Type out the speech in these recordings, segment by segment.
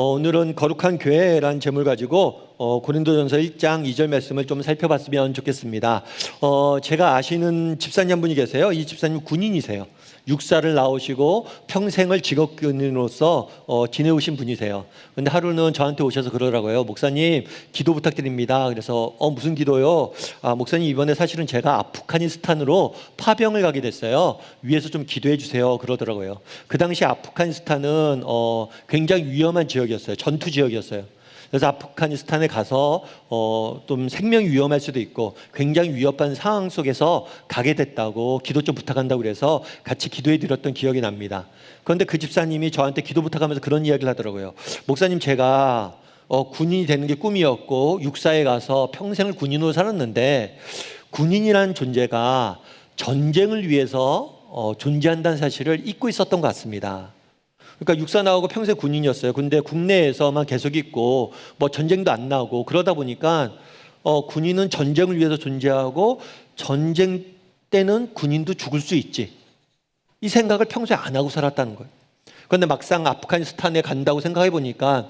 오늘은 거룩한 교회라는 제목을 가지고 고린도전서 1장 2절 말씀을 좀 살펴봤으면 좋겠습니다. 제가 아시는 집사님 한 분이 계세요. 이 집사님 군인이세요. 육사를 나오시고 평생을 직업군인으로서 지내오신 분이세요. 근데 하루는 저한테 오셔서 그러더라고요. 목사님, 기도 부탁드립니다. 그래서 무슨 기도요? 목사님, 이번에 사실은 제가 아프가니스탄으로 파병을 가게 됐어요. 위에서 좀 기도해 주세요. 그러더라고요. 그 당시 아프가니스탄은 굉장히 위험한 지역이었어요. 전투 지역이었어요. 그래서 아프가니스탄에 가서 좀 생명이 위험할 수도 있고 굉장히 위협한 상황 속에서 가게 됐다고 기도 좀 부탁한다고 그래서 같이 기도해 드렸던 기억이 납니다. 그런데 그 집사님이 저한테 기도 부탁하면서 그런 이야기를 하더라고요. 목사님, 제가 군인이 되는 게 꿈이었고 육사에 가서 평생을 군인으로 살았는데 군인이라는 존재가 전쟁을 위해서 존재한다는 사실을 잊고 있었던 것 같습니다. 그러니까 육사 나오고 평생 군인이었어요. 근데 국내에서만 계속 있고 뭐 전쟁도 안 나고 그러다 보니까 군인은 전쟁을 위해서 존재하고 전쟁 때는 군인도 죽을 수 있지, 이 생각을 평소에 안 하고 살았다는 거예요. 그런데 막상 아프가니스탄에 간다고 생각해 보니까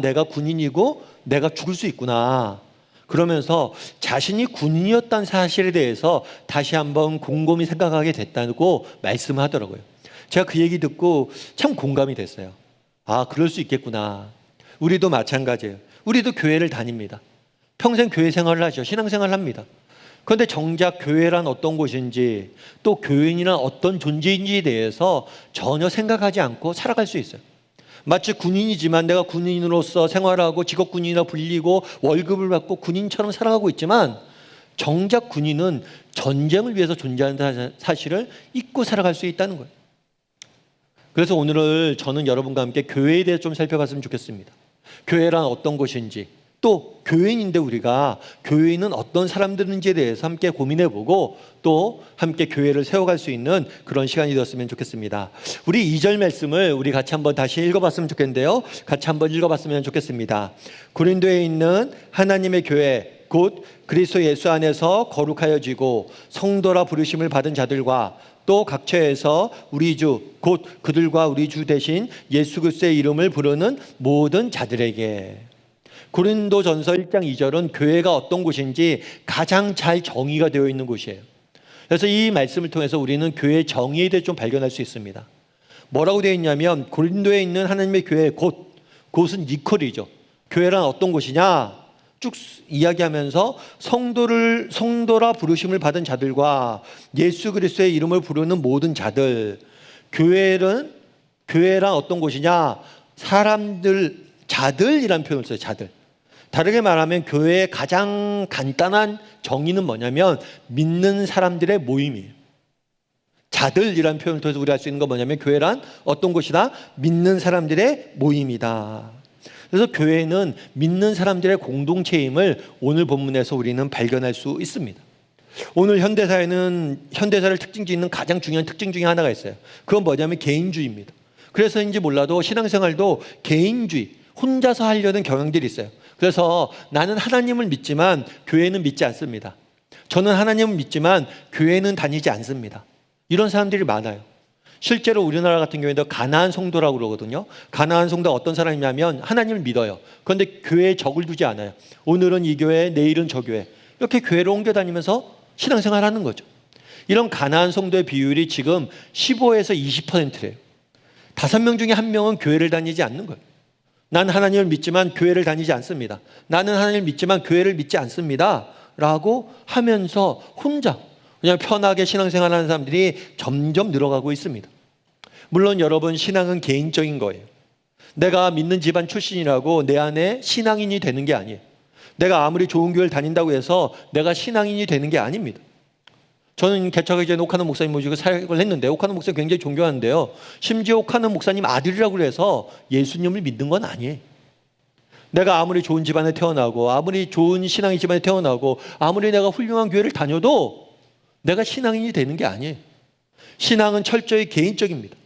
내가 군인이고 내가 죽을 수 있구나. 그러면서 자신이 군인이었다는 사실에 대해서 다시 한번 곰곰이 생각하게 됐다고 말씀하더라고요. 제가 그 얘기 듣고 참 공감이 됐어요. 그럴 수 있겠구나. 우리도 마찬가지예요. 우리도 교회를 다닙니다. 평생 교회 생활을 하죠. 신앙생활을 합니다. 그런데 정작 교회란 어떤 곳인지 또 교인이란 어떤 존재인지에 대해서 전혀 생각하지 않고 살아갈 수 있어요. 마치 군인이지만 내가 군인으로서 생활하고 직업군인이라 불리고 월급을 받고 군인처럼 살아가고 있지만 정작 군인은 전쟁을 위해서 존재하는 사실을 잊고 살아갈 수 있다는 거예요. 그래서 오늘 저는 여러분과 함께 교회에 대해 좀 살펴봤으면 좋겠습니다. 교회란 어떤 곳인지, 또 교인인데 우리가 교인은 어떤 사람들인지에 대해서 함께 고민해보고 또 함께 교회를 세워갈 수 있는 그런 시간이 되었으면 좋겠습니다. 우리 2절 말씀을 우리 같이 한번 다시 읽어봤으면 좋겠는데요. 같이 한번 읽어봤으면 좋겠습니다. 고린도에 있는 하나님의 교회, 곧 그리스도 예수 안에서 거룩하여지고 성도라 부르심을 받은 자들과 또 각처에서 우리 주, 곧 그들과 우리 주 대신 예수 그리스도의 이름을 부르는 모든 자들에게. 고린도전서 1장 2절은 교회가 어떤 곳인지 가장 잘 정의가 되어 있는 곳이에요. 그래서 이 말씀을 통해서 우리는 교회의 정의에 대해 좀 발견할 수 있습니다. 뭐라고 되어 있냐면 고린도에 있는 하나님의 교회, 곧은 니콜이죠. 교회란 어떤 곳이냐? 쭉 이야기하면서 성도라 부르심을 받은 자들과 예수 그리스도의 이름을 부르는 모든 자들. 교회란 어떤 곳이냐? 자들이라는 표현을 써요. 자들. 다르게 말하면 교회의 가장 간단한 정의는 뭐냐면 믿는 사람들의 모임이에요. 자들이라는 표현을 통해서 우리가 할 수 있는 건 뭐냐면 교회란 어떤 곳이다? 믿는 사람들의 모임이다. 그래서 교회는 믿는 사람들의 공동체임을 오늘 본문에서 우리는 발견할 수 있습니다. 오늘 현대사를 특징 짓는 가장 중요한 특징 중에 하나가 있어요. 그건 뭐냐면 개인주의입니다. 그래서인지 몰라도 신앙생활도 개인주의, 혼자서 하려는 경향들이 있어요. 그래서 나는 하나님을 믿지만 교회는 믿지 않습니다. 저는 하나님을 믿지만 교회는 다니지 않습니다. 이런 사람들이 많아요. 실제로 우리나라 같은 경우에도 가나안 성도라고 그러거든요. 가나안 성도가 어떤 사람이냐면 하나님을 믿어요. 그런데 교회에 적을 두지 않아요. 오늘은 이 교회, 내일은 저 교회. 이렇게 교회를 옮겨 다니면서 신앙생활을 하는 거죠. 이런 가나안 성도의 비율이 지금 15에서 20%래요. 5명 중에 1명은 교회를 다니지 않는 거예요. 나는 하나님을 믿지만 교회를 다니지 않습니다. 나는 하나님을 믿지만 교회를 믿지 않습니다. 라고 하면서 혼자 그냥 편하게 신앙생활하는 사람들이 점점 늘어가고 있습니다. 물론 여러분, 신앙은 개인적인 거예요. 내가 믿는 집안 출신이라고 내 안에 신앙인이 되는 게 아니에요. 내가 아무리 좋은 교회를 다닌다고 해서 내가 신앙인이 되는 게 아닙니다. 저는 개척하기 전에 옥하는 목사님 모시고 사역을 했는데 옥하는 목사님 굉장히 존경하는데요. 심지어 옥하는 목사님 아들이라고 해서 예수님을 믿는 건 아니에요. 내가 아무리 좋은 집안에 태어나고 아무리 좋은 신앙의 집안에 태어나고 아무리 내가 훌륭한 교회를 다녀도 내가 신앙인이 되는 게 아니에요. 신앙은 철저히 개인적입니다.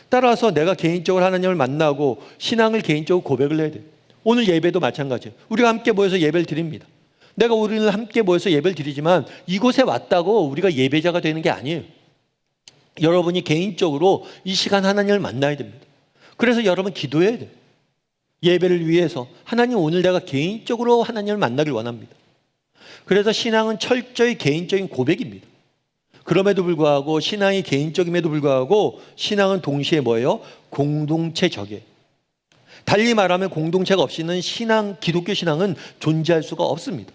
따라서 내가 개인적으로 하나님을 만나고 신앙을 개인적으로 고백을 해야 돼요. 오늘 예배도 마찬가지예요. 우리가 함께 모여서 예배를 드립니다. 내가 우리는 함께 모여서 예배를 드리지만 이곳에 왔다고 우리가 예배자가 되는 게 아니에요. 여러분이 개인적으로 이 시간 하나님을 만나야 됩니다. 그래서 여러분 기도해야 돼요. 예배를 위해서 하나님 오늘 내가 개인적으로 하나님을 만나길 원합니다. 그래서 신앙은 철저히 개인적인 고백입니다. 그럼에도 불구하고 신앙이 개인적임에도 불구하고 신앙은 동시에 뭐예요? 공동체적이에요. 달리 말하면 공동체가 없이는 신앙, 기독교 신앙은 존재할 수가 없습니다.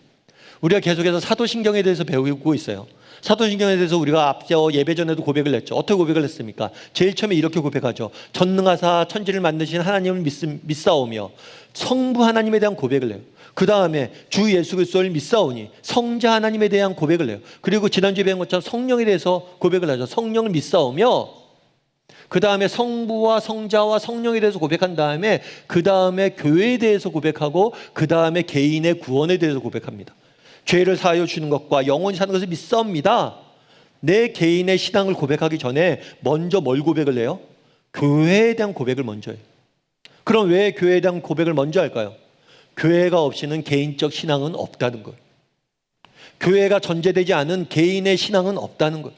우리가 계속해서 사도신경에 대해서 배우고 있어요. 사도신경에 대해서 우리가 앞서 예배 전에도 고백을 했죠. 어떻게 고백을 했습니까? 제일 처음에 이렇게 고백하죠. 전능하사 천지를 만드신 하나님을 믿사오며 성부 하나님에 대한 고백을 해요. 그 다음에 주 예수 그리스도를 믿사오니 성자 하나님에 대한 고백을 해요. 그리고 지난주에 배운 것처럼 성령에 대해서 고백을 하죠. 성령을 믿사오며 그 다음에 성부와 성자와 성령에 대해서 고백한 다음에 그 다음에 교회에 대해서 고백하고 그 다음에 개인의 구원에 대해서 고백합니다. 죄를 사하여 주는 것과 영원히 사는 것을 믿사옵니다. 내 개인의 신앙을 고백하기 전에 먼저 뭘 고백을 해요? 교회에 대한 고백을 먼저 해요. 그럼 왜 교회에 대한 고백을 먼저 할까요? 교회가 없이는 개인적 신앙은 없다는 거예요. 교회가 전제되지 않은 개인의 신앙은 없다는 거예요.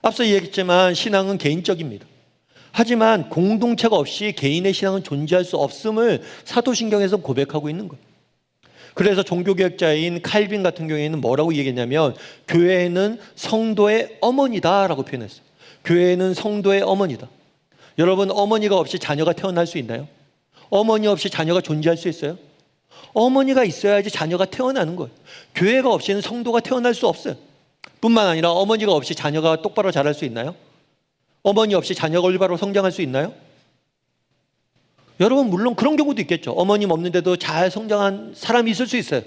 앞서 얘기했지만 신앙은 개인적입니다. 하지만 공동체가 없이 개인의 신앙은 존재할 수 없음을 사도신경에서 고백하고 있는 거예요. 그래서 종교개혁자인 칼빈 같은 경우에는 뭐라고 얘기했냐면 교회는 성도의 어머니다라고 표현했어요. 교회는 성도의 어머니다. 여러분, 어머니가 없이 자녀가 태어날 수 있나요? 어머니 없이 자녀가 존재할 수 있어요? 어머니가 있어야지 자녀가 태어나는 거예요. 교회가 없이는 성도가 태어날 수 없어요. 뿐만 아니라 어머니가 없이 자녀가 똑바로 자랄 수 있나요? 어머니 없이 자녀가 올바로 성장할 수 있나요? 여러분, 물론 그런 경우도 있겠죠. 어머님 없는데도 잘 성장한 사람이 있을 수 있어요.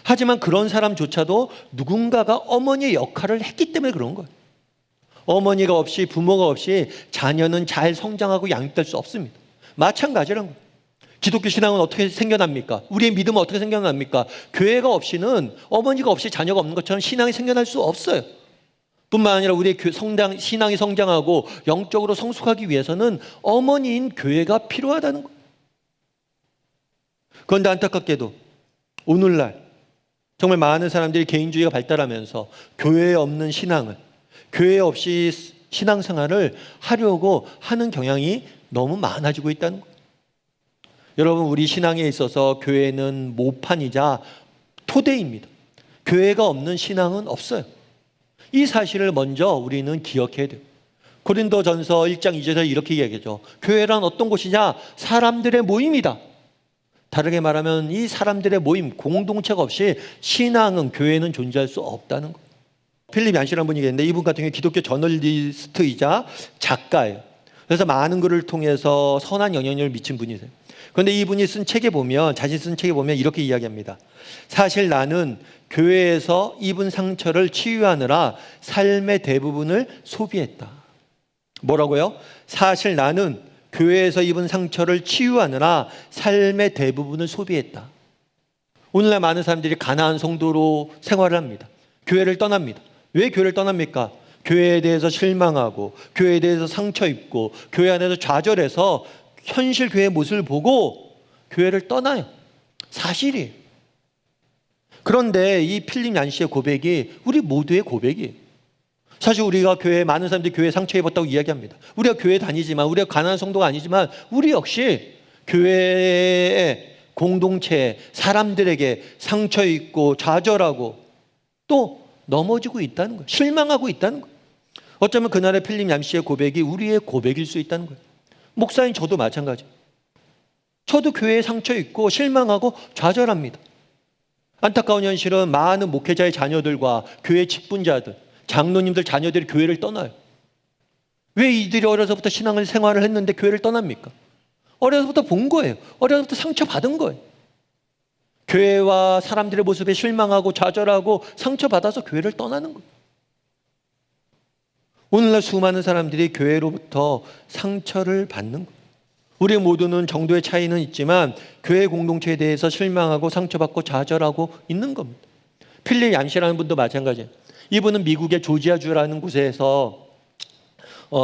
하지만 그런 사람조차도 누군가가 어머니의 역할을 했기 때문에 그런 거예요. 어머니가 없이, 부모가 없이 자녀는 잘 성장하고 양육될 수 없습니다. 마찬가지라는 거예요. 기독교 신앙은 어떻게 생겨납니까? 우리의 믿음은 어떻게 생겨납니까? 교회가 없이는, 어머니가 없이 자녀가 없는 것처럼 신앙이 생겨날 수 없어요. 뿐만 아니라 우리의 신앙이 성장하고 영적으로 성숙하기 위해서는 어머니인 교회가 필요하다는 거예요. 그런데 안타깝게도 오늘날 정말 많은 사람들이 개인주의가 발달하면서 교회에 없는 신앙을, 교회 없이 신앙생활을 하려고 하는 경향이 너무 많아지고 있다는 거예요. 여러분, 우리 신앙에 있어서 교회는 모판이자 토대입니다. 교회가 없는 신앙은 없어요. 이 사실을 먼저 우리는 기억해야 돼요. 고린도전서 1장 2절에 이렇게 이야기하죠. 교회란 어떤 곳이냐? 사람들의 모임이다. 다르게 말하면 이 사람들의 모임, 공동체가 없이 신앙은, 교회는 존재할 수 없다는 거예요. 필립 얀시라는 분이 계는데 이분 같은 경우에 기독교 저널리스트이자 작가예요. 그래서 많은 글을 통해서 선한 영향력을 미친 분이세요. 그런데 이분이 쓴 책에 보면, 자신 쓴 책에 보면 이렇게 이야기합니다. 사실 나는 교회에서 입은 상처를 치유하느라 삶의 대부분을 소비했다. 뭐라고요? 사실 나는 교회에서 입은 상처를 치유하느라 삶의 대부분을 소비했다. 오늘날 많은 사람들이 가난한 성도로 생활을 합니다. 교회를 떠납니다. 왜 교회를 떠납니까? 교회에 대해서 실망하고 교회에 대해서 상처 입고 교회 안에서 좌절해서 현실 교회의 모습을 보고 교회를 떠나요. 사실이에요. 그런데 이 필립 얀시의 고백이 우리 모두의 고백이에요. 사실 우리가 교회에, 많은 사람들이 교회에 상처 입었다고 이야기합니다. 우리가 교회 다니지만, 우리가 가난한 성도가 아니지만 우리 역시 교회의 공동체 사람들에게 상처 입고 좌절하고 또 넘어지고 있다는 거예요. 실망하고 있다는 거예요. 어쩌면 그날의 필립 얀시의 고백이 우리의 고백일 수 있다는 거예요. 목사인 저도 마찬가지예요. 저도 교회에 상처 입고 실망하고 좌절합니다. 안타까운 현실은 많은 목회자의 자녀들과 교회 직분자들, 장로님들 자녀들이 교회를 떠나요. 왜 이들이 어려서부터 신앙을 생활을 했는데 교회를 떠납니까? 어려서부터 본 거예요. 어려서부터 상처받은 거예요. 교회와 사람들의 모습에 실망하고 좌절하고 상처받아서 교회를 떠나는 거예요. 오늘날 수많은 사람들이 교회로부터 상처를 받는 거예요. 우리 모두는 정도의 차이는 있지만 교회 공동체에 대해서 실망하고 상처받고 좌절하고 있는 겁니다. 필립 얀시라는 분도 마찬가지예요. 이분은 미국의 조지아주라는 곳에서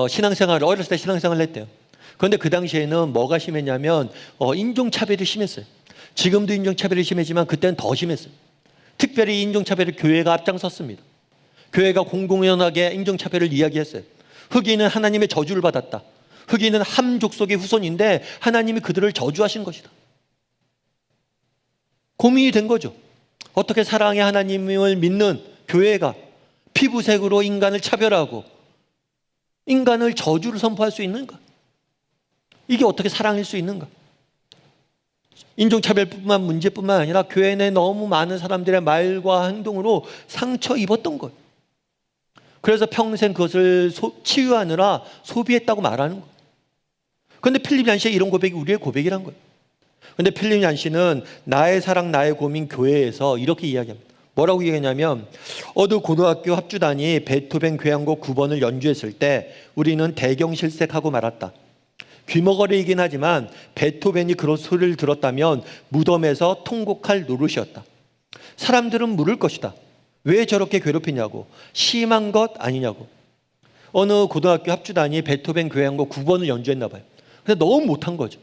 신앙생활을, 어렸을 때 신앙생활을 했대요. 그런데 그 당시에는 뭐가 심했냐면 인종차별이 심했어요. 지금도 인종차별이 심하지만 그때는 더 심했어요. 특별히 인종차별을 교회가 앞장섰습니다. 교회가 공공연하게 인종차별을 이야기했어요. 흑인은 하나님의 저주를 받았다. 흑인은 함 족속의 후손인데 하나님이 그들을 저주하신 것이다. 고민이 된 거죠. 어떻게 사랑의 하나님을 믿는 교회가 피부색으로 인간을 차별하고 인간을 저주를 선포할 수 있는가? 이게 어떻게 사랑일 수 있는가? 인종차별뿐만 문제뿐만 아니라 교회 내 너무 많은 사람들의 말과 행동으로 상처 입었던 거예요. 그래서 평생 그것을 치유하느라 소비했다고 말하는 거예요. 그런데 필립 얀시의 이런 고백이 우리의 고백이란 거예요. 그런데 필립 얀시는 나의 사랑 나의 고민 교회에서 이렇게 이야기합니다. 뭐라고 얘기하냐면 어느 고등학교 합주단이 베토벤 교향곡 9번을 연주했을 때 우리는 대경실색하고 말았다. 귀머거리이긴 하지만 베토벤이 그런 소리를 들었다면 무덤에서 통곡할 노릇이었다. 사람들은 물을 것이다. 왜 저렇게 괴롭히냐고. 심한 것 아니냐고. 어느 고등학교 합주단이 베토벤 교향곡 9번을 연주했나 봐요. 근데 너무 못한 거죠.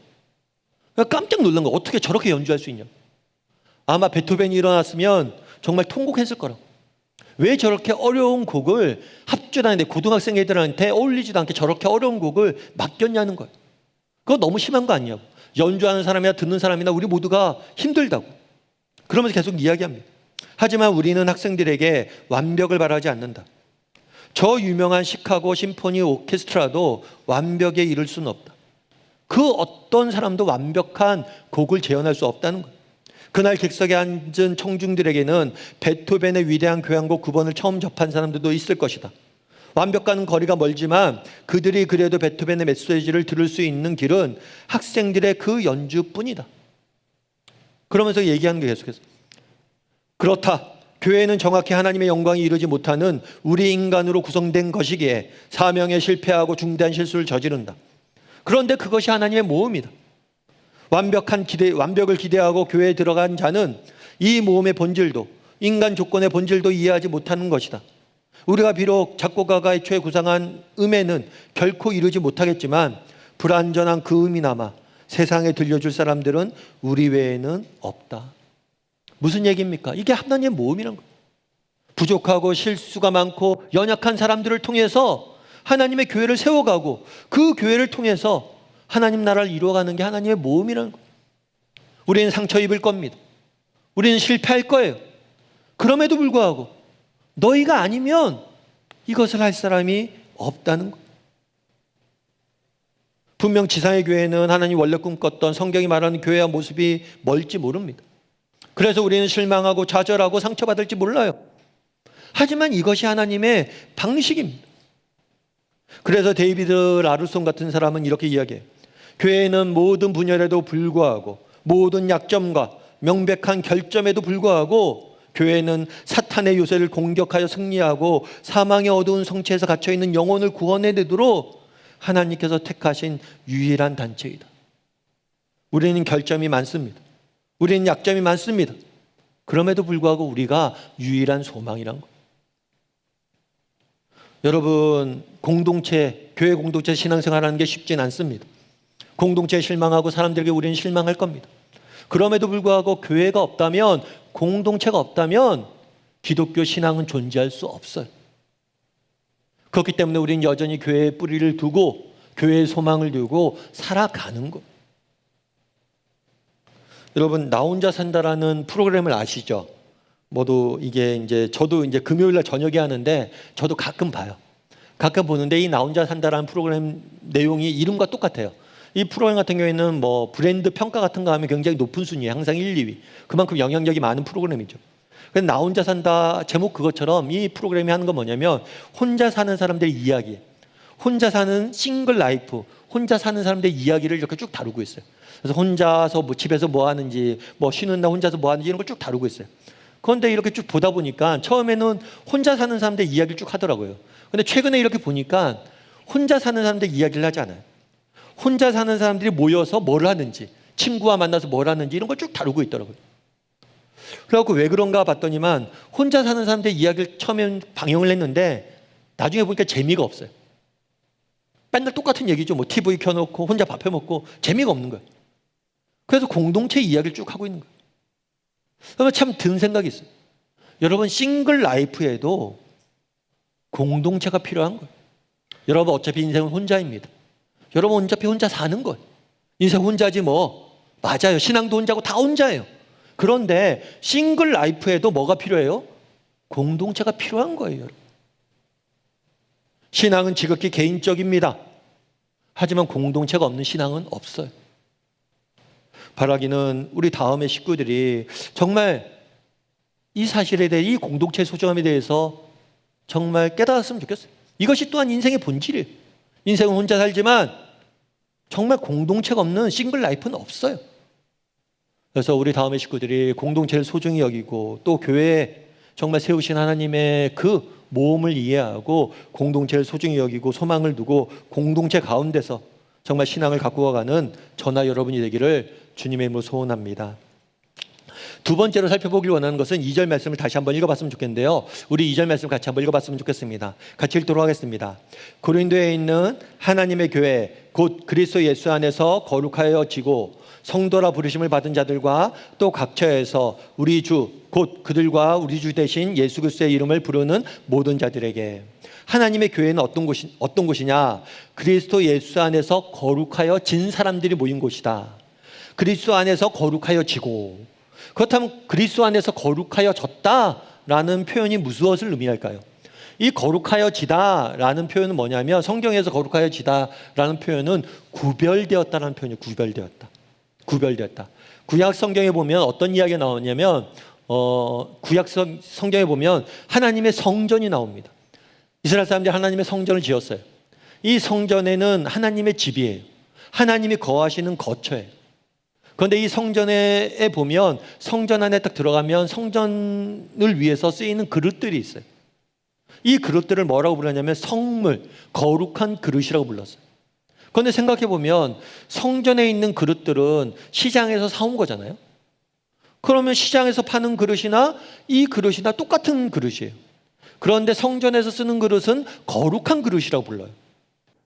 깜짝 놀란 거예요. 어떻게 저렇게 연주할 수 있냐고. 아마 베토벤이 일어났으면 정말 통곡했을 거라고. 왜 저렇게 어려운 곡을 합주단인데 고등학생 애들한테 어울리지도 않게 저렇게 어려운 곡을 맡겼냐는 거예요. 그거 너무 심한 거 아니냐고. 연주하는 사람이나 듣는 사람이나 우리 모두가 힘들다고. 그러면서 계속 이야기합니다. 하지만 우리는 학생들에게 완벽을 바라지 않는다. 저 유명한 시카고 심포니 오케스트라도 완벽에 이를 수는 없다. 그 어떤 사람도 완벽한 곡을 재현할 수 없다는 거예요. 그날 객석에 앉은 청중들에게는 베토벤의 위대한 교향곡 9번을 처음 접한 사람들도 있을 것이다. 완벽과는 거리가 멀지만 그들이 그래도 베토벤의 메시지를 들을 수 있는 길은 학생들의 그 연주뿐이다. 그러면서 얘기하는 게 계속해서 그렇다. 교회는 정확히 하나님의 영광이 이루지 못하는 우리 인간으로 구성된 것이기에 사명에 실패하고 중대한 실수를 저지른다. 그런데 그것이 하나님의 모험이다. 완벽을 기대하고 교회에 들어간 자는 이 모험의 본질도 인간 조건의 본질도 이해하지 못하는 것이다. 우리가 비록 작곡가가 애초에 구상한 음에는 결코 이루지 못하겠지만 불완전한 그 음이나마 세상에 들려줄 사람들은 우리 외에는 없다. 무슨 얘기입니까? 이게 하나님의 모험이란 거예요. 부족하고 실수가 많고 연약한 사람들을 통해서 하나님의 교회를 세워가고 그 교회를 통해서 하나님 나라를 이루어가는 게 하나님의 모험이라는 거예요. 우리는 상처 입을 겁니다. 우리는 실패할 거예요. 그럼에도 불구하고 너희가 아니면 이것을 할 사람이 없다는 거예요. 분명 지상의 교회는 하나님 원래 꿈꿨던 성경이 말하는 교회와 모습이 멀지 모릅니다. 그래서 우리는 실망하고 좌절하고 상처받을지 몰라요. 하지만 이것이 하나님의 방식입니다. 그래서 데이비드 라루손 같은 사람은 이렇게 이야기해요. 교회는 모든 분열에도 불구하고 모든 약점과 명백한 결점에도 불구하고 교회는 사탄의 요새를 공격하여 승리하고 사망의 어두운 성체에서 갇혀있는 영혼을 구원해내도록 하나님께서 택하신 유일한 단체이다. 우리는 결점이 많습니다. 우리는 약점이 많습니다. 그럼에도 불구하고 우리가 유일한 소망이란 거예요. 여러분, 교회 공동체 신앙생활하는 게 쉽진 않습니다. 공동체에 실망하고 사람들에게 우리는 실망할 겁니다. 그럼에도 불구하고 교회가 없다면, 공동체가 없다면 기독교 신앙은 존재할 수 없어요. 그렇기 때문에 우리는 여전히 교회에 뿌리를 두고 교회에 소망을 두고 살아가는 거예요. 여러분, 나 혼자 산다라는 프로그램을 아시죠? 모두 저도 금요일 날 저녁에 하는데 저도 가끔 봐요. 가끔 보는데 이 나 혼자 산다라는 프로그램 내용이 이름과 똑같아요. 이 프로그램 같은 경우에는 뭐 브랜드 평가 같은 거 하면 굉장히 높은 순위예요. 항상 1, 2위. 그만큼 영향력이 많은 프로그램이죠. 근데 나 혼자 산다 제목 그것처럼 이 프로그램이 하는 건 뭐냐면 혼자 사는 사람들의 이야기, 혼자 사는 싱글 라이프, 혼자 사는 사람들의 이야기를 이렇게 쭉 다루고 있어요. 그래서 혼자서 집에서 뭐 하는지, 쉬는 날 혼자서 뭐 하는지 이런 걸 쭉 다루고 있어요. 그런데 이렇게 쭉 보다 보니까 처음에는 혼자 사는 사람들의 이야기를 쭉 하더라고요. 근데 최근에 이렇게 보니까 혼자 사는 사람들 이야기를 하지 않아요. 혼자 사는 사람들이 모여서 뭘 하는지, 친구와 만나서 뭘 하는지 이런 걸 쭉 다루고 있더라고요. 그래갖고 왜 그런가 봤더니만 혼자 사는 사람들 이야기를 처음엔 방영을 했는데 나중에 보니까 재미가 없어요. 맨날 똑같은 얘기죠. TV 켜놓고 혼자 밥 해먹고 재미가 없는 거예요. 그래서 공동체 이야기를 쭉 하고 있는 거예요. 그러면 참 든 생각이 있어요. 여러분, 싱글 라이프에도 공동체가 필요한 거예요. 여러분, 어차피 인생은 혼자입니다. 여러분 어차피 혼자 사는 거예요. 인생 혼자지 뭐. 맞아요. 신앙도 혼자고 다 혼자예요. 그런데 싱글 라이프에도 뭐가 필요해요? 공동체가 필요한 거예요. 여러분. 신앙은 지극히 개인적입니다. 하지만 공동체가 없는 신앙은 없어요. 바라기는 우리 다음의 식구들이 정말 이 사실에 대해, 이 공동체의 소중함에 대해서 정말 깨달았으면 좋겠어요. 이것이 또한 인생의 본질이에요. 인생은 혼자 살지만 정말 공동체가 없는 싱글 라이프는 없어요. 그래서 우리 다음의 식구들이 공동체를 소중히 여기고 또 교회에 정말 세우신 하나님의 그 모험을 이해하고 공동체를 소중히 여기고 소망을 두고 공동체 가운데서 정말 신앙을 갖고 가는 저나 여러분이 되기를 주님의 이름으로 소원합니다. 두 번째로 살펴보길 원하는 것은 2절 말씀을 다시 한번 읽어봤으면 좋겠는데요. 우리 2절 말씀 같이 한번 읽어봤으면 좋겠습니다. 같이 읽도록 하겠습니다. 고린도에 있는 하나님의 교회 곧 그리스도 예수 안에서 거룩하여 지고 성도라 부르심을 받은 자들과 또 각처에서 우리 주 곧 그들과 우리 주 대신 예수 그리스도의 이름을 부르는 모든 자들에게. 하나님의 교회는 어떤 곳이냐? 그리스도 예수 안에서 거룩하여 진 사람들이 모인 곳이다. 그리스도 안에서 거룩하여 지고. 그렇다면 그리스도 안에서 거룩하여 졌다라는 표현이 무엇을 의미할까요? 이 거룩하여 지다라는 표현은 뭐냐면, 성경에서 거룩하여 지다라는 표현은 구별되었다라는 표현이에요. 구별되었다. 구약 성경에 보면 어떤 이야기가 나오냐면 구약 성경에 보면 하나님의 성전이 나옵니다. 이스라엘 사람들이 하나님의 성전을 지었어요. 이 성전에는 하나님의 집이에요. 하나님이 거하시는 거처예요. 그런데 이 성전에 보면 성전 안에 딱 들어가면 성전을 위해서 쓰이는 그릇들이 있어요. 이 그릇들을 뭐라고 불렀냐면 성물, 거룩한 그릇이라고 불렀어요. 그런데 생각해 보면 성전에 있는 그릇들은 시장에서 사온 거잖아요. 그러면 시장에서 파는 그릇이나 이 그릇이나 똑같은 그릇이에요. 그런데 성전에서 쓰는 그릇은 거룩한 그릇이라고 불러요.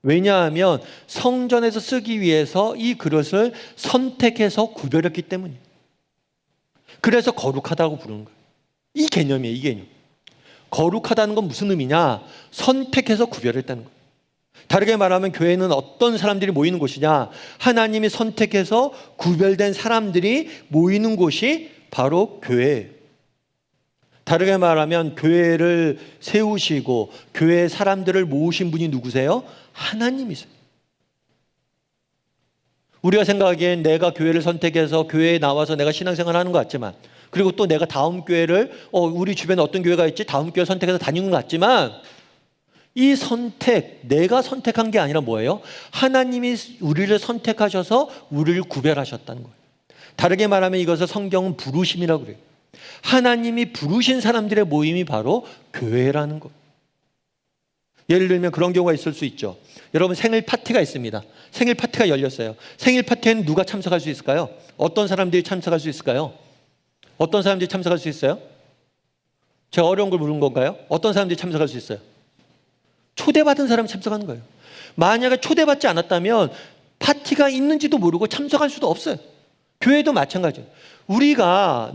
왜냐하면 성전에서 쓰기 위해서 이 그릇을 선택해서 구별했기 때문이에요. 그래서 거룩하다고 부르는 거예요. 이 개념이에요. 이 개념. 거룩하다는 건 무슨 의미냐? 선택해서 구별했다는 거예요. 다르게 말하면 교회는 어떤 사람들이 모이는 곳이냐? 하나님이 선택해서 구별된 사람들이 모이는 곳이 바로 교회예요. 다르게 말하면 교회를 세우시고 교회 사람들을 모으신 분이 누구세요? 하나님이세요. 우리가 생각하기엔 내가 교회를 선택해서 교회에 나와서 내가 신앙생활을 하는 것 같지만, 그리고 또 내가 다음 교회를 우리 주변에 어떤 교회가 있지? 다음 교회 선택해서 다니는 것 같지만, 이 선택, 내가 선택한 게 아니라 뭐예요? 하나님이 우리를 선택하셔서 우리를 구별하셨다는 거예요. 다르게 말하면 이것을 성경은 부르심이라고 그래요. 하나님이 부르신 사람들의 모임이 바로 교회라는 것. 예를 들면 그런 경우가 있을 수 있죠. 여러분 생일 파티가 있습니다. 생일 파티가 열렸어요. 생일 파티에는 누가 참석할 수 있을까요? 어떤 사람들이 참석할 수 있을까요? 어떤 사람들이 참석할 수 있어요? 제가 어려운 걸 물은 건가요? 어떤 사람들이 참석할 수 있어요? 초대받은 사람이 참석하는 거예요. 만약에 초대받지 않았다면 파티가 있는지도 모르고 참석할 수도 없어요. 교회도 마찬가지예요.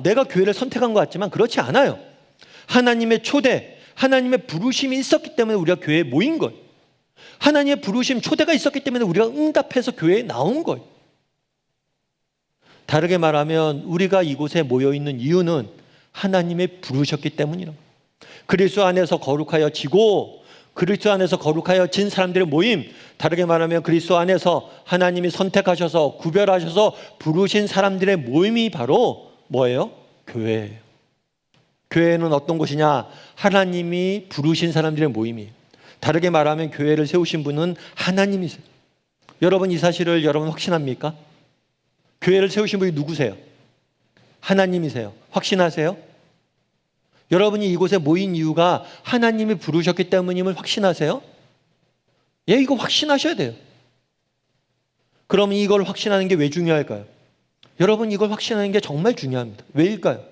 내가 교회를 선택한 것 같지만 그렇지 않아요. 하나님의 초대, 하나님의 부르심이 있었기 때문에 우리가 교회에 모인 거예요. 하나님의 부르심, 초대가 있었기 때문에 우리가 응답해서 교회에 나온 거예요. 다르게 말하면 우리가 이곳에 모여있는 이유는 하나님의 부르셨기 때문이라고. 그리스도 안에서 거룩하여 지고 그리스도 안에서 거룩하여 진 사람들의 모임, 다르게 말하면 그리스도 안에서 하나님이 선택하셔서 구별하셔서 부르신 사람들의 모임이 바로 뭐예요? 교회예요. 교회는 어떤 곳이냐? 하나님이 부르신 사람들의 모임이에요. 다르게 말하면 교회를 세우신 분은 하나님이세요. 여러분 이 사실을 여러분 확신합니까? 교회를 세우신 분이 누구세요? 하나님이세요. 확신하세요? 여러분이 이곳에 모인 이유가 하나님이 부르셨기 때문임을 확신하세요? 예, 이거 확신하셔야 돼요. 그럼 이걸 확신하는 게 왜 중요할까요? 여러분 이걸 확신하는 게 정말 중요합니다. 왜일까요?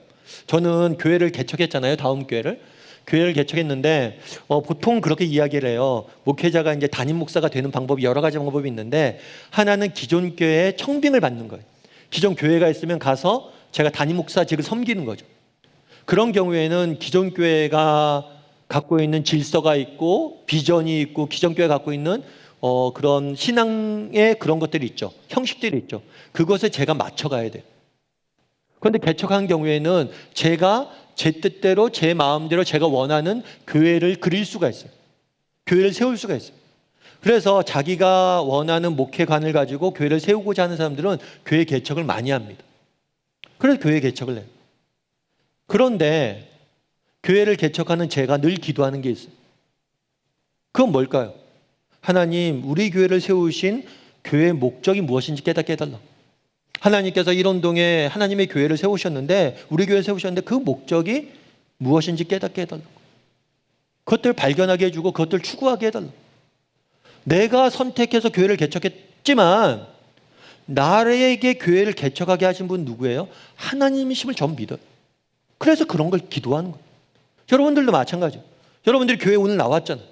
저는 교회를 개척했잖아요. 다음 교회를 개척했는데 보통 그렇게 이야기를 해요. 목회자가 이제 담임 목사가 되는 방법이 여러 가지 방법이 있는데, 하나는 기존 교회에 청빙을 받는 거예요. 기존 교회가 있으면 가서 제가 담임 목사직을 섬기는 거죠. 그런 경우에는 기존 교회가 갖고 있는 질서가 있고 비전이 있고 기존 교회가 갖고 있는 그런 신앙의 그런 것들이 있죠. 형식들이 있죠. 그것에 제가 맞춰가야 돼요. 그런데 개척한 경우에는 제가 제 뜻대로 제 마음대로 제가 원하는 교회를 그릴 수가 있어요. 교회를 세울 수가 있어요. 그래서 자기가 원하는 목회관을 가지고 교회를 세우고자 하는 사람들은 교회 개척을 많이 합니다. 그래서 교회 개척을 해요. 그런데 교회를 개척하는 제가 늘 기도하는 게 있어요. 그건 뭘까요? 하나님, 우리 교회를 세우신 교회의 목적이 무엇인지 깨닫게 해달라. 하나님께서 일원동에 하나님의 교회를 세우셨는데, 우리 교회를 세우셨는데 그 목적이 무엇인지 깨닫게 해달라. 그것들을 발견하게 해주고 그것들을 추구하게 해달라. 내가 선택해서 교회를 개척했지만 나에게 교회를 개척하게 하신 분 누구예요? 하나님이심을 전 믿어요. 그래서 그런 걸 기도하는 거예요. 여러분들도 마찬가지예요. 여러분들이 교회 오늘 나왔잖아요.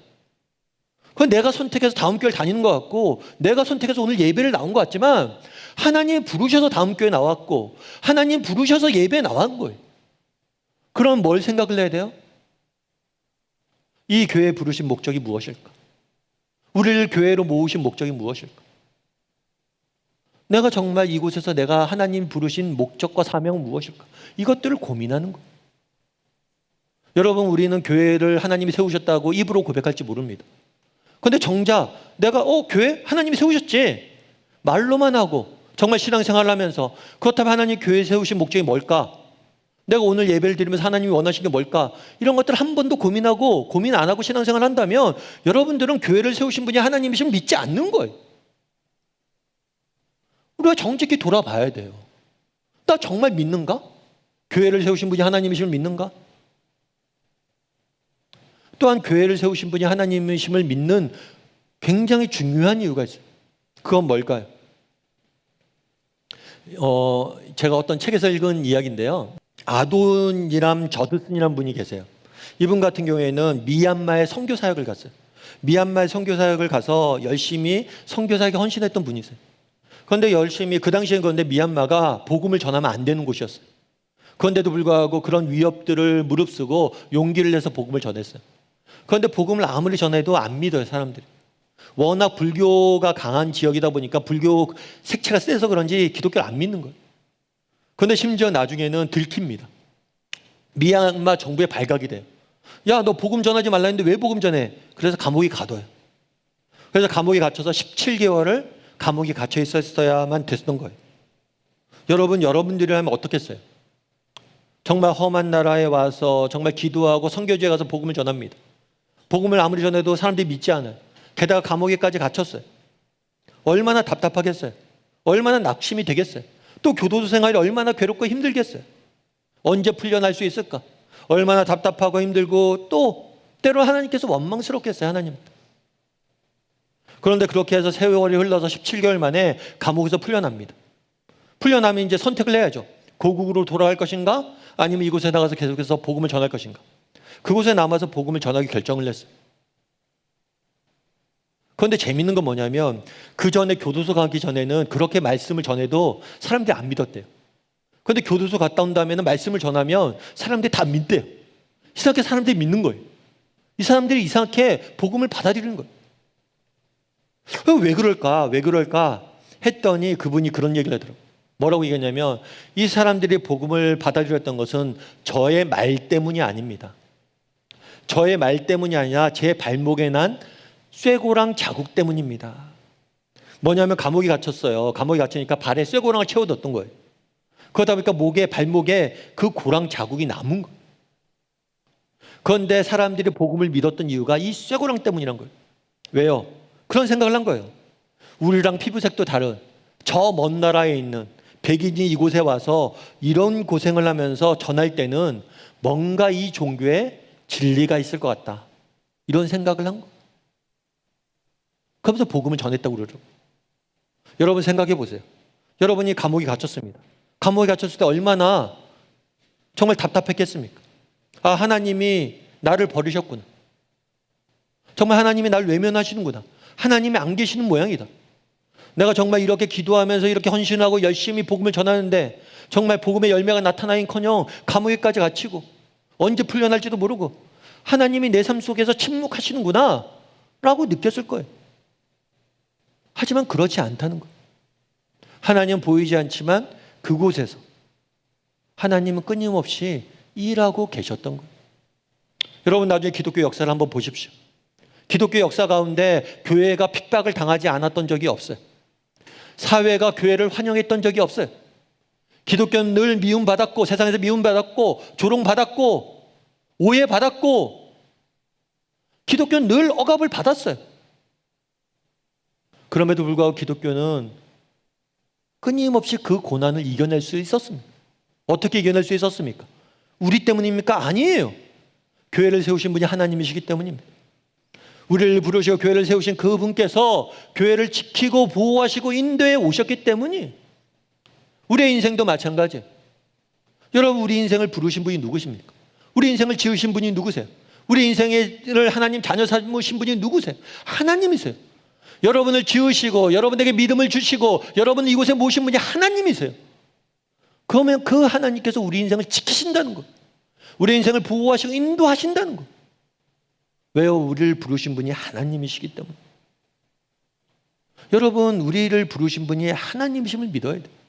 그건 내가 선택해서 다음 교회를 다니는 것 같고, 내가 선택해서 오늘 예배를 나온 것 같지만 하나님 부르셔서 다음 교회 나왔고, 하나님 부르셔서 예배에 나온 거예요. 그럼 뭘 생각을 해야 돼요? 이 교회에 부르신 목적이 무엇일까? 우리를 교회로 모으신 목적이 무엇일까? 내가 정말 이곳에서 내가 하나님 부르신 목적과 사명은 무엇일까? 이것들을 고민하는 거예요. 여러분, 우리는 교회를 하나님이 세우셨다고 입으로 고백할지 모릅니다. 그런데 정작 내가 교회 하나님이 세우셨지 말로만 하고 정말 신앙생활을 하면서, 그렇다면 하나님 교회 세우신 목적이 뭘까? 내가 오늘 예배를 드리면서 하나님이 원하신 게 뭘까? 이런 것들을 한 번도 고민하고 고민 안 하고 신앙생활을 한다면 여러분들은 교회를 세우신 분이 하나님이시면 믿지 않는 거예요. 우리가 정직히 돌아봐야 돼요. 나 정말 믿는가? 교회를 세우신 분이 하나님이심을 믿는가? 또한 교회를 세우신 분이 하나님이심을 믿는 굉장히 중요한 이유가 있어요. 그건 뭘까요? 제가 어떤 책에서 읽은 이야기인데요. 아돈이람 저드슨이라는 분이 계세요. 이분 같은 경우에는 미얀마에 선교 사역을 갔어요. 미얀마에 선교 사역을 가서 열심히 선교 사역에 헌신했던 분이세요. 그런데 열심히 그 당시엔 그런데 미얀마가 복음을 전하면 안 되는 곳이었어요. 그런데도 불구하고 그런 위협들을 무릅쓰고 용기를 내서 복음을 전했어요. 그런데 복음을 아무리 전해도 안 믿어요, 사람들이. 워낙 불교가 강한 지역이다 보니까 불교 색채가 세서 그런지 기독교를 안 믿는 거예요. 그런데 심지어 나중에는 들킵니다. 미얀마 정부에 발각이 돼요. 야, 너 복음 전하지 말라 했는데 왜 복음 전해? 그래서 감옥에 가둬요. 그래서 감옥에 갇혀서 17개월을 감옥에 갇혀 있었어야만 됐던 거예요. 여러분들이라면 어떻겠어요? 정말 험한 나라에 와서 정말 기도하고 선교지에 가서 복음을 전합니다. 복음을 아무리 전해도 사람들이 믿지 않아요. 게다가 감옥에까지 갇혔어요. 얼마나 답답하겠어요? 얼마나 낙심이 되겠어요? 또 교도소 생활이 얼마나 괴롭고 힘들겠어요? 언제 풀려날 수 있을까? 얼마나 답답하고 힘들고 또 때로 하나님께서 원망스럽겠어요, 하나님. 그런데 그렇게 해서 세월이 흘러서 17개월 만에 감옥에서 풀려납니다. 풀려나면 이제 선택을 해야죠. 고국으로 돌아갈 것인가? 아니면 이곳에 나가서 계속해서 복음을 전할 것인가? 그곳에 남아서 복음을 전하기 결정을 했어요. 그런데 재밌는 건 뭐냐면 그 전에 교도소 가기 전에는 그렇게 말씀을 전해도 사람들이 안 믿었대요. 그런데 교도소 갔다 온 다음에는 말씀을 전하면 사람들이 다 믿대요. 이상하게 사람들이 믿는 거예요. 이 사람들이 이상하게 복음을 받아들이는 거예요. 왜 그럴까? 왜 그럴까? 했더니 그분이 그런 얘기를 하더라고요. 뭐라고 얘기했냐면 이 사람들이 복음을 받아들였던 것은 저의 말 때문이 아닙니다. 저의 말 때문이 아니라 제 발목에 난 쇠고랑 자국 때문입니다. 뭐냐면 감옥에 갇혔어요. 감옥에 갇히니까 발에 쇠고랑을 채워뒀던 거예요. 그러다 보니까 목에 발목에 그 고랑 자국이 남은 거예요. 그런데 사람들이 복음을 믿었던 이유가 이 쇠고랑 때문이란 거예요. 왜요? 그런 생각을 한 거예요. 우리랑 피부색도 다른 저 먼 나라에 있는 백인이 이곳에 와서 이런 고생을 하면서 전할 때는 뭔가 이 종교에 진리가 있을 것 같다. 이런 생각을 한 거예요. 그러면서 복음을 전했다고 그러더라고요. 여러분 생각해 보세요. 여러분이 감옥에 갇혔습니다. 감옥에 갇혔을 때 얼마나 정말 답답했겠습니까? 아, 하나님이 나를 버리셨구나. 정말 하나님이 나를 외면하시는구나. 하나님이 안 계시는 모양이다. 내가 정말 이렇게 기도하면서 이렇게 헌신하고 열심히 복음을 전하는데 정말 복음의 열매가 나타나긴커녕 감옥에까지 갇히고 언제 풀려날지도 모르고 하나님이 내 삶 속에서 침묵하시는구나 라고 느꼈을 거예요. 하지만 그렇지 않다는 거예요. 하나님은 보이지 않지만 그곳에서 하나님은 끊임없이 일하고 계셨던 거예요. 여러분 나중에 기독교 역사를 한번 보십시오. 기독교 역사 가운데 교회가 핍박을 당하지 않았던 적이 없어요. 사회가 교회를 환영했던 적이 없어요. 기독교는 늘 미움받았고, 세상에서 미움받았고, 조롱받았고, 오해받았고, 기독교는 늘 억압을 받았어요. 그럼에도 불구하고 기독교는 끊임없이 그 고난을 이겨낼 수 있었습니다. 어떻게 이겨낼 수 있었습니까? 우리 때문입니까? 아니에요. 교회를 세우신 분이 하나님이시기 때문입니다. 우리를 부르시고 교회를 세우신 그분께서 교회를 지키고 보호하시고 인도해 오셨기 때문이. 우리의 인생도 마찬가지예요. 여러분 우리 인생을 부르신 분이 누구십니까? 우리 인생을 지으신 분이 누구세요? 우리 인생을 하나님 자녀 삼으신 분이 누구세요? 하나님이세요. 여러분을 지으시고 여러분에게 믿음을 주시고 여러분을 이곳에 모신 분이 하나님이세요. 그러면 그 하나님께서 우리 인생을 지키신다는 거예요. 우리 인생을 보호하시고 인도하신다는 거예요. 왜요? 우리를 부르신 분이 하나님이시기 때문에. 여러분 우리를 부르신 분이 하나님이심을 믿어야 돼요.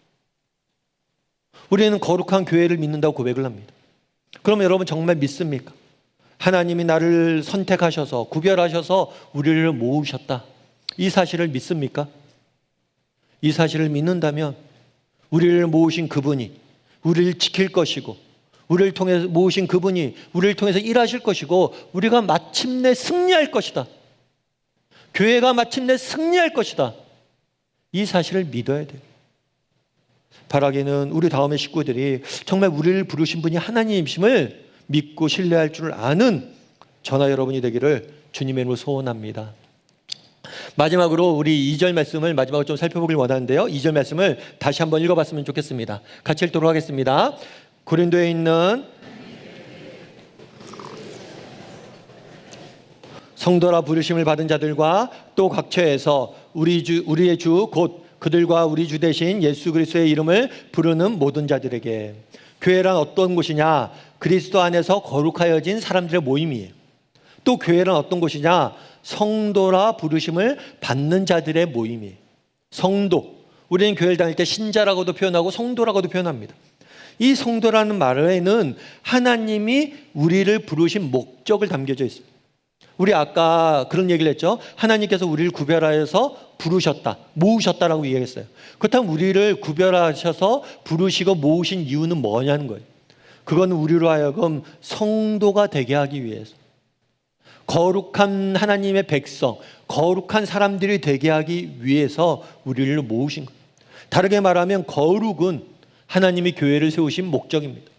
우리는 거룩한 교회를 믿는다고 고백을 합니다. 그러면 여러분 정말 믿습니까? 하나님이 나를 선택하셔서 구별하셔서 우리를 모으셨다. 이 사실을 믿습니까? 이 사실을 믿는다면 우리를 모으신 그분이 우리를 지킬 것이고 우리를 통해서 모으신 그분이 우리를 통해서 일하실 것이고 우리가 마침내 승리할 것이다. 교회가 마침내 승리할 것이다. 이 사실을 믿어야 돼요. 바라기는 우리 다음의 식구들이 정말 우리를 부르신 분이 하나님이심을 믿고 신뢰할 줄 아는 저나 여러분이 되기를 주님의 이름으로 소원합니다. 마지막으로 우리 2절 말씀을 마지막으로 좀 살펴보길 원하는데요. 2절 말씀을 다시 한번 읽어봤으면 좋겠습니다. 같이 읽도록 하겠습니다. 고린도에 있는 성도라 부르심을 받은 자들과 또 각처에서 우리의 주 곧 그들과 우리 주 대신 예수 그리스도의 이름을 부르는 모든 자들에게. 교회란 어떤 곳이냐? 그리스도 안에서 거룩하여진 사람들의 모임이에요. 또 교회란 어떤 곳이냐? 성도라 부르심을 받는 자들의 모임이에요. 성도. 우리는 교회를 다닐 때 신자라고도 표현하고 성도라고도 표현합니다. 이 성도라는 말에는 하나님이 우리를 부르신 목적을 담겨져 있습니다. 우리 아까 그런 얘기를 했죠. 하나님께서 우리를 구별하여서 부르셨다, 모으셨다라고 얘기했어요. 그렇다면 우리를 구별하셔서 부르시고 모으신 이유는 뭐냐는 거예요. 그건 우리로 하여금 성도가 되게 하기 위해서, 거룩한 하나님의 백성, 거룩한 사람들이 되게 하기 위해서 우리를 모으신 거예요. 다르게 말하면 거룩은 하나님이 교회를 세우신 목적입니다.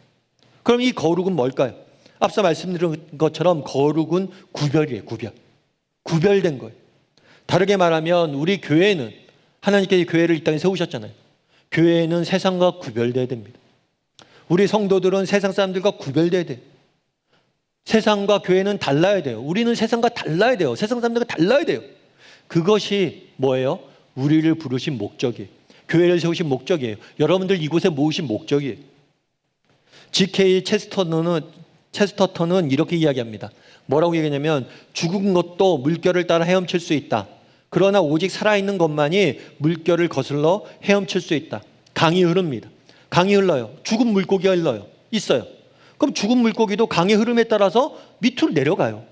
그럼 이 거룩은 뭘까요? 앞서 말씀드린 것처럼 거룩은 구별이에요. 구별된 거예요. 다르게 말하면 우리 교회는 하나님께서 교회를 이 땅에 세우셨잖아요. 교회는 세상과 구별돼야 됩니다. 우리 성도들은 세상 사람들과 구별돼야 돼요. 세상과 교회는 달라야 돼요. 우리는 세상과 달라야 돼요. 세상 사람들과 달라야 돼요. 그것이 뭐예요? 우리를 부르신 목적이에요. 교회를 세우신 목적이에요. 여러분들 이곳에 모으신 목적이에요. G.K. 체스터턴은 이렇게 이야기합니다. 뭐라고 얘기하냐면 죽은 것도 물결을 따라 헤엄칠 수 있다. 그러나 오직 살아있는 것만이 물결을 거슬러 헤엄칠 수 있다. 강이 흐릅니다. 강이 흘러요. 죽은 물고기가 흘러요. 있어요. 그럼 죽은 물고기도 강의 흐름에 따라서 밑으로 내려가요.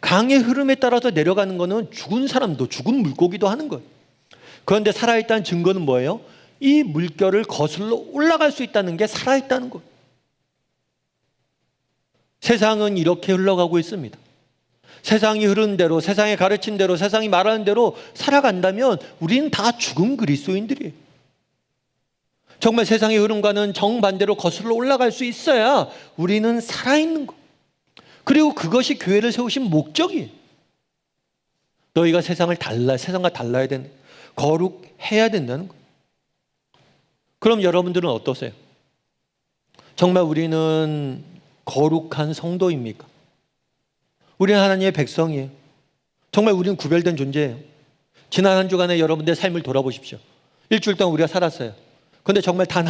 강의 흐름에 따라서 내려가는 거는 죽은 사람도 죽은 물고기도 하는 거예요. 그런데 살아있다는 증거는 뭐예요? 이 물결을 거슬러 올라갈 수 있다는 게 살아있다는 거예요. 세상은 이렇게 흘러가고 있습니다. 세상이 흐르는 대로, 세상이 가르친 대로, 세상이 말하는 대로 살아간다면 우리는 다 죽은 그리스도인들이에요. 정말 세상의 흐름과는 정반대로 거슬러 올라갈 수 있어야 우리는 살아있는 거. 그리고 그것이 교회를 세우신 목적이에요. 너희가 세상과 달라야 된다. 거룩해야 된다는 거. 그럼 여러분들은 어떠세요? 정말 우리는 거룩한 성도입니까? 우리는 하나님의 백성이에요. 정말 우리는 구별된 존재예요. 지난 한 주간에 여러분들의 삶을 돌아보십시오. 일주일 동안 우리가 살았어요. 그런데 정말 단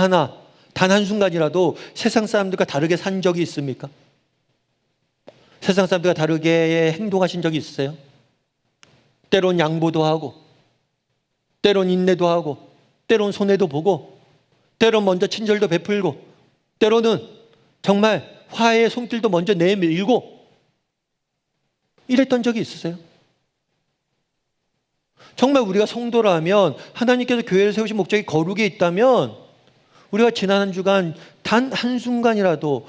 한순간이라도 세상 사람들과 다르게 산 적이 있습니까? 세상 사람들과 다르게 행동하신 적이 있으세요? 때론 양보도 하고, 때론 인내도 하고, 때론 손해도 보고, 때론 먼저 친절도 베풀고, 때로는 정말 화해의 손길도 먼저 내밀고 이랬던 적이 있으세요? 정말 우리가 성도라면, 하나님께서 교회를 세우신 목적이 거룩에 있다면, 우리가 지난 한 주간 단 한순간이라도,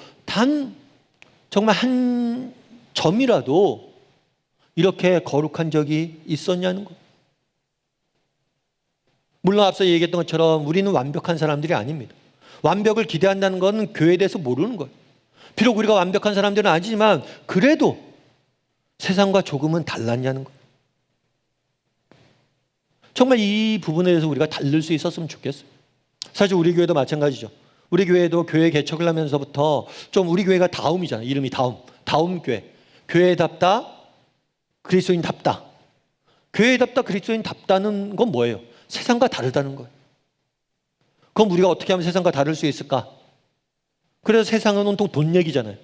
정말 한 점이라도 이렇게 거룩한 적이 있었냐는 것. 물론 앞서 얘기했던 것처럼 우리는 완벽한 사람들이 아닙니다. 완벽을 기대한다는 것은 교회에 대해서 모르는 거예요. 비록 우리가 완벽한 사람들은 아니지만 그래도 세상과 조금은 달랐냐는 거예요. 정말 이 부분에 대해서 우리가 다를 수 있었으면 좋겠어요. 사실 우리 교회도 마찬가지죠. 우리 교회도 교회 개척을 하면서부터 좀 우리 교회가 다움이잖아요. 이름이 다움교회. 교회답다, 그리스도인답다. 교회답다, 그리스도인답다는 건 뭐예요? 세상과 다르다는 거예요. 그럼 우리가 어떻게 하면 세상과 다를 수 있을까? 그래서 세상은 온통 돈 얘기잖아요.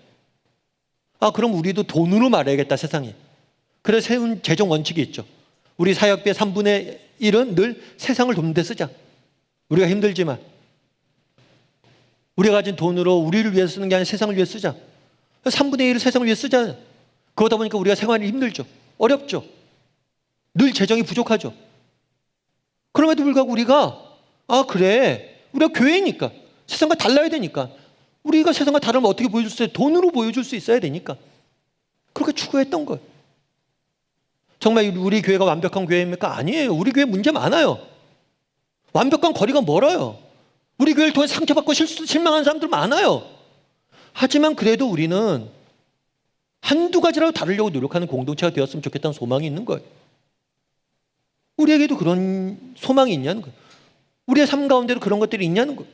그럼 우리도 돈으로 말해야겠다, 세상에. 그래서 세운 재정 원칙이 있죠. 우리 사역비의 3분의 1은 늘 세상을 돕는 데 쓰자. 우리가 힘들지만 우리가 가진 돈으로 우리를 위해서 쓰는 게 아니라 세상을 위해 쓰자. 3분의 1을 세상을 위해 쓰자. 그러다 보니까 우리가 생활이 힘들죠. 어렵죠. 늘 재정이 부족하죠. 그럼에도 불구하고 우리가 그래, 우리가 교회니까 세상과 달라야 되니까, 우리가 세상과 다르면 어떻게 보여줄 수 있어요? 돈으로 보여줄 수 있어야 되니까 그렇게 추구했던 거예요. 정말 우리 교회가 완벽한 교회입니까? 아니에요. 우리 교회 문제 많아요. 완벽한 거리가 멀어요. 우리 교회를 통해 상처받고 실망한 사람들 많아요. 하지만 그래도 우리는 한두 가지라도 다르려고 노력하는 공동체가 되었으면 좋겠다는 소망이 있는 거예요. 우리에게도 그런 소망이 있냐는 거예요. 우리의 삶 가운데로 그런 것들이 있냐는 거예요.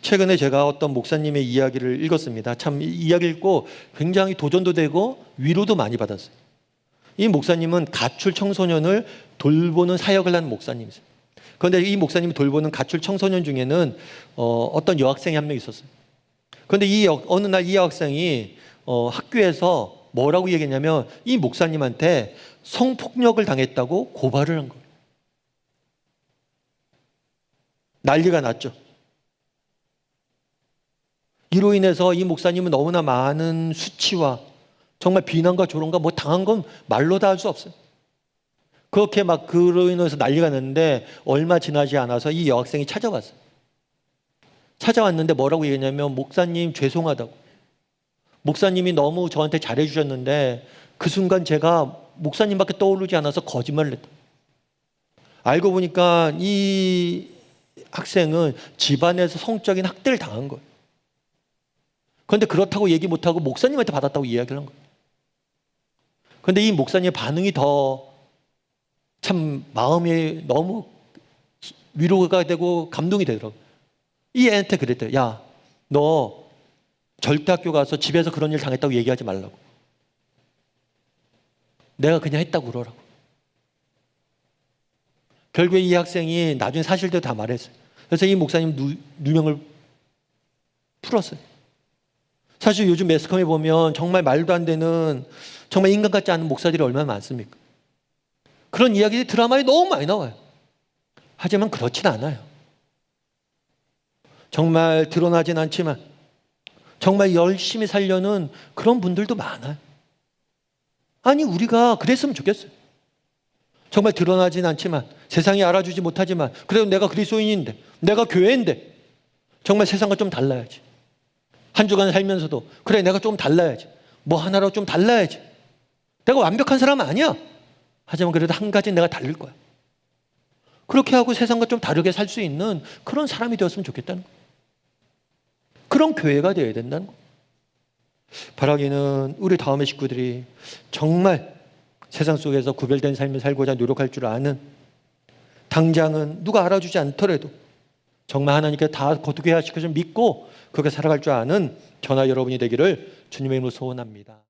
최근에 제가 어떤 목사님의 이야기를 읽었습니다. 참 이 이야기 읽고 굉장히 도전도 되고 위로도 많이 받았어요. 이 목사님은 가출 청소년을 돌보는 사역을 하는 목사님이세요. 그런데 이 목사님이 돌보는 가출 청소년 중에는 어떤 여학생이 한 명 있었어요. 그런데 어느 날 이 여학생이 학교에서 뭐라고 얘기했냐면 이 목사님한테 성폭력을 당했다고 고발을 한 거예요. 난리가 났죠. 이로 인해서 이 목사님은 너무나 많은 수치와 정말 비난과 조롱과 뭐 당한 건 말로 다 할 수 없어요. 그렇게 막 그로 인해서 난리가 났는데 얼마 지나지 않아서 이 여학생이 찾아왔어요. 찾아왔는데 뭐라고 얘기했냐면 목사님 죄송하다고. 목사님이 너무 저한테 잘해주셨는데 그 순간 제가 목사님밖에 떠오르지 않아서 거짓말을 했다. 알고 보니까 이 학생은 집안에서 성적인 학대를 당한 거예요. 그런데 그렇다고 얘기 못하고 목사님한테 받았다고 이야기를 한 거예요. 그런데 이 목사님의 반응이 더 참 마음이 너무 위로가 되고 감동이 되더라고요. 이 애한테 그랬대요. 야, 너 절대 학교 가서 집에서 그런 일 당했다고 얘기하지 말라고. 내가 그냥 했다고 그러라고. 결국에 이 학생이 나중에 사실대로 다 말했어요. 그래서 이 목사님 누명을 풀었어요. 사실 요즘 매스컴에 보면 정말 말도 안 되는, 정말 인간 같지 않은 목사들이 얼마나 많습니까? 그런 이야기들이 드라마에 너무 많이 나와요. 하지만 그렇진 않아요. 정말 드러나진 않지만 정말 열심히 살려는 그런 분들도 많아요. 아니, 우리가 그랬으면 좋겠어요. 정말 드러나진 않지만, 세상이 알아주지 못하지만, 그래도 내가 그리스도인인데, 내가 교회인데 정말 세상과 좀 달라야지. 한 주간 살면서도 그래, 내가 좀 달라야지. 뭐 하나라도 좀 달라야지. 내가 완벽한 사람은 아니야. 하지만 그래도 한 가지 내가 다를 거야. 그렇게 하고 세상과 좀 다르게 살 수 있는 그런 사람이 되었으면 좋겠다는 거예요. 그런 교회가 되어야 된다는 거예요. 바라기는 우리 다음의 식구들이 정말 세상 속에서 구별된 삶을 살고자 노력할 줄 아는, 당장은 누가 알아주지 않더라도 정말 하나님께 다 거두게 하시고 믿고 그렇게 살아갈 줄 아는 저나 여러분이 되기를 주님의 이름으로 소원합니다.